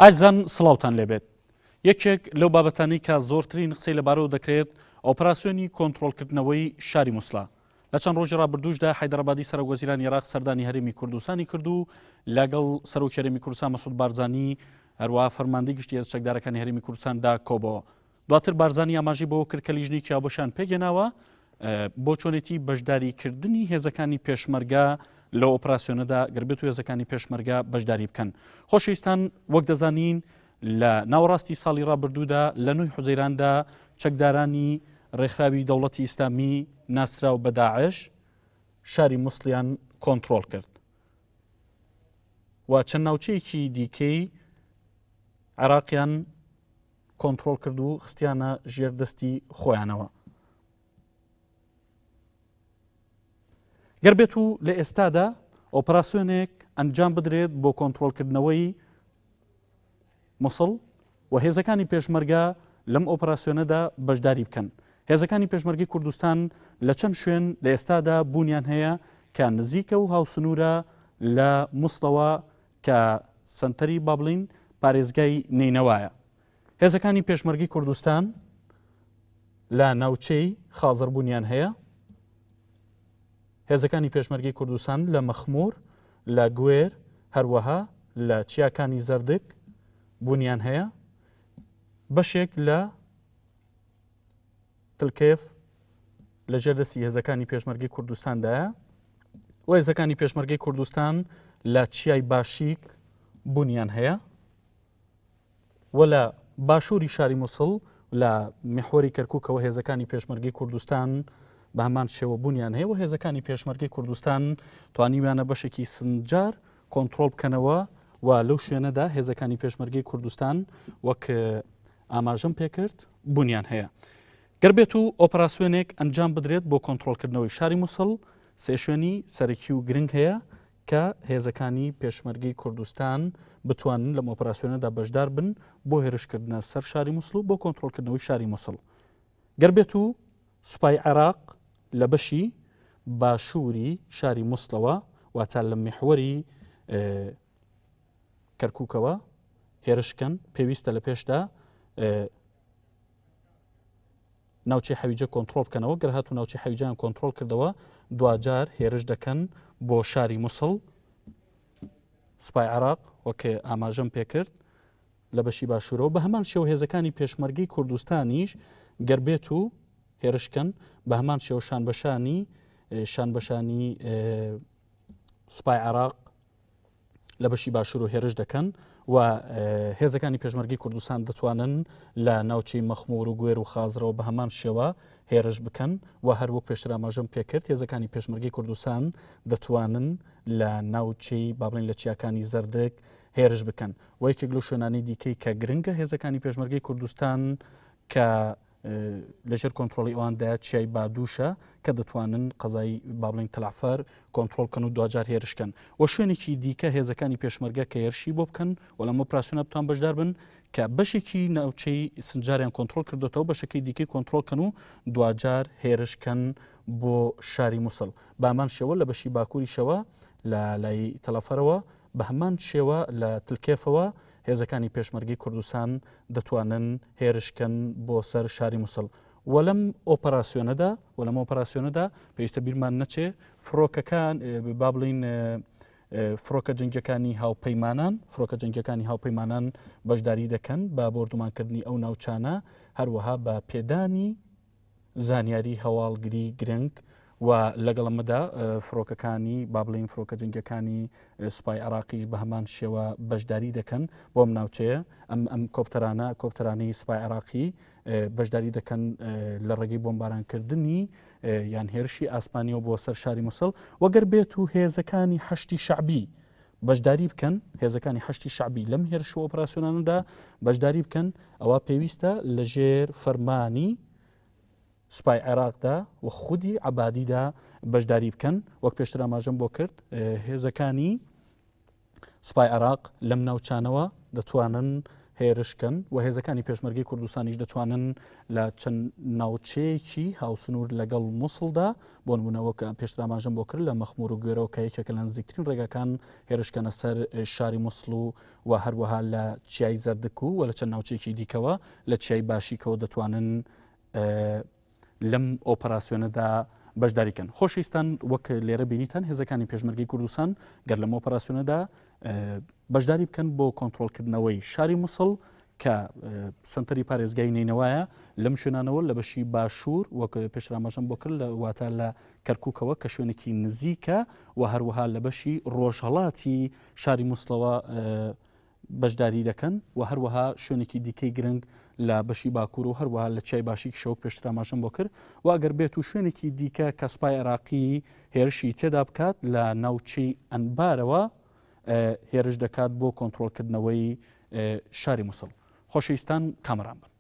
ئایزان سڵاوتان لێبێت. یەکێک لەو بابەتانی کە زۆرترین قسەی لەبارەوە دەکرێت ئۆپراسیۆنی کۆنتڕۆڵکردنەوەی شاری مووسڵا. لە چەند ڕۆژی ڕابردووشدا حەیدەرەبادی سەرۆکوەزیرانی عێراق سەردانی هەرێمی کوردستانی کرد و لەگەڵ سەرۆکی هەرێمی کوردستان مەسعود بارزانی هەروەها فەرماندەی گشتی هێزچەکدارەکانی هەرێمی کوردستاندا کۆبەوە. دواتر بارزانی ئاماژەی بەوە کرد کە لیژنەی کیابۆشان پێگەناوە بۆ چۆنێتی بەشداریکردنی هێزەکانی پێشمەرگە لە ئۆپراسیۆنەدا گەربێت و هێزەکانی پێشمەرگە بەشداری بکەن. خۆشەویستان وەک دەزانین لە ناوەڕاستی ساڵی ڕابردوودا لە نوێی حوزەیراندا چەکدارانی ڕێکخراوی دەوڵەتی ئیسلامی ناسراو بە داعش شاری مووسڵیان کۆنتڕۆڵ کرد و چەند ناوچەیەکی دیکەی عێراقیان کۆنتڕۆڵ کرد و خستیانە ژێردەستی خۆیانەوە. گەربێت و لە ئێستادا ئۆپراسیۆنێک ئەنجام بدرێت بۆ کۆنتڕۆڵکردنەوەی مووسڵ و هێزەکانی پێشمەرگە لەم ئۆپراسیۆنەدا بەشداری بکەن. هێزەکانی پێشمەرگی کوردستان لە چەند شوێن لە ئێستادا بوونیان هەیە کە نزیکە و هاوسنوورە لە مووسڵەوە کە سنتەری با بڵین پارێزگای نینەوایە. هێزەکانی پێشمەرگی کوردستان لە ناوچەی خازر بوونیان هەیە. هێزەکانی پێشمەرگی کوردستان لە مەخموور لە گوێر هەروەها لە چیاکانی زەردک بوونیان هەیە. بەشێک لە تلکێف لە ژێردەستی هێزەکانی پێشمەرگی کوردستاندایە و هێزەکانی پێشمەرگی کوردستان لە چیای باشیک بوونیان هەیە و لە باشووری شاری مووسڵ لە میحوەری کەرکووکەوە هێزەکانی پێشمەرگی کوردستان بە هەمان شێوە بوونیان هەیە و هێزەکانی پێشمەرگی کوردستان توانیویانە بەشێکی سنجار کۆنتڕۆڵ بکەنەوە و لەو شوێنەدا هێزەکانی پێشمەرگی کوردستان وەک ئاماژەم پێکرد بوونیان هەیە. گەربێت و ئۆپراسیۆنێک ئەنجام بدرێت بۆ کۆنتڕۆڵکردنەوەی شاری مووسڵ سێ شوێنی سەرەکی و گرنگ هەیە کە هێزەکانی پێشمەرگی کوردستان بتوانن لەم ئۆپراسیۆنەدا بەشدار بن بۆ هێرشکردنە سەر شاری مووسڵ و بۆ کۆنتڕۆڵکردنەوەی شاری مووسڵ. گەربێت و سوپای عێراق لە بەشی باشووری شاری مووسڵەوە واتە لە میحوەری کەرکووکەوە هێرشکەن پێویستە لە پێشدا ناوچەی حەویجە کۆنتڕۆڵ بکەنەوە. گەر هاتوو ناوچەی حەویجیان کۆنتڕۆڵ کردەوە دوجار هێرش دەکەن بۆ شاری مووسڵ. سوپای عێراق وەک ئاماژەم پێکرد لە بەشی باشوورەوە بە هەمان شێوە هێزەکانی پێشمەرگی کوردستانیش گەربێت و هێرشکەن بە هەمان شێوە شانبەشانی سوپای عێراق لە بەشی باشوور و هێرش دەکەن و هێزەکانی پێشمەرگی کوردستان دەتوانن لە ناوچەی مەخموور و گوێر و خازرەوە بە هەمان شێوە هێرش بکەن و هەروەک پێشتر ئاماژەم پێکرد هێزەکانی پێشمەرگی کوردستان دەتوانن لە ناوچەی با بڵین لە چیاکانی زەردک هێرش بکەن. و یەکێک لەو شوێنانەی دیکەی کە گرنگە هێزەکانی پێشمەرگی کوردستان کە لەژێر کۆنتڕۆڵی ئەواندا چیای بادووشە کە دەتوانن قەزای با بڵین تەلعفەر کۆنتڕۆڵ بکەن و دوجار هێرشکەن و شوێنێکی دیکە هێزەکانی پێشمەرگە کە هێرشی بۆ بکەن و لەم ئۆپراسیۆنە بتوان بەشدار بن کە بەشێکی ناوچەی سنجاریان کۆنتڕۆڵ کردوێتەوە بەشەکەی دیکەی کۆنتڕۆڵکەن و دوجار هێرشکەن بۆ شاری مووسڵ. بە هەمان شێوە لە بەشی باکووریشەوە لە لای تەلەفەرەوە بە هەمان شێوە لە تلکێفەوە هێزەکانی پێشمەرگی کوردستان دەتوانن هێرشکەن بۆ سەر شاری مووسڵ. و لەم ئۆپراسیۆنەدا پێویستە بیرمان نەچێ فڕۆکەکان با بڵین فڕۆکە جەنگیەکانی هاوپەیمانان بەشداری دەکەن بە بۆردومانکردنی ئەو ناوچانە هەروەها بە پێدانی زانیاری هەواڵگری گرنگ و لەگەڵ ئەمەدا فڕۆکەکانی با بڵین فڕۆکە جەنگیەکانی سوپای عێراقیش بە هەمان شێوە بەشداری دەکەن بۆ ئەم ناوچەیە ئەم کۆپتەرانەی سوپای عێراقی بەشداری دەکەن لە ڕێگەی بۆمبارانکردنی یان هێرشی ئاسمانیەوە بۆ سەر شاری مووسڵ. وەگەر بێت و هێزەکانی حەشتی شەعبی بەشداری بکەن هێزەکانی حەشتی شەعبی لەم هێرش و ئۆپراسیۆنانەدا بەشداری بکەن ئەوە پێویستە لەژێر فەرمانی سوپای عێراقدا و خودی عەبادیدا بەشداری بکەن. وەک پێشتر ئاماژەم بۆ کرد هێزەکانی سوپای عێراق لەم ناوچانەوە دەتوانن هێرشکەن و هێزەکانی پێشمەرگی کوردستانیش دەتوانن لە چەند ناوچەیەکی هاوسنوور لەگەڵ مووسڵدا بۆ نمونەوە کە پێشتراماژەم بۆ کرد لە مەخمور و گوێرەوە کە یەکێکە لە نزیکترین ڕێگاکان هێرشکەنە سەر شاری مووسڵ و هەروەها لە چیای زەردک و لە چەند ناوچەیەکی دیکەوە لە چیای باشیکەوە دەتوانن لەم ئۆپەراسیۆنەدا بەشداریکەن. خۆشەویستان وەک لێرە بینیتان هێزەکانی پێشمەرگی کوردستان گەر لەم ئۆپەراسیۆنەدا بەشداری بکەن بۆ کۆنتڕۆڵکردنەوەی شاری مووسڵ کە سنتەری پارێزگای نینەوەیە لەم شوێنانەوە لە بەشی باشوور وەک پێشرامەژەم بۆ کرد لە واتە لە کەرکووکەوە کە شوێنێکی نزیکە و هەروەها لە بەشی ڕۆژهەڵاتی شاری مووسڵەوە بەشداری دەکەن و هەروەها شوێنێکی دیکەی گرنگ لە بەشی باکوور و هەروەها لە چای باشی شەوک پێشتراماشم بۆ کرد و ئەگەر بێت و شوێنێکی دیکە کە سوپای عێراقی هێرشی تێدا بکات لە ناوچەی ئەنبارەوە هێرش دەکات بۆ کۆنتڕۆڵکردنەوەی شاری مووسڵ. خۆشەویستان کامەران بن.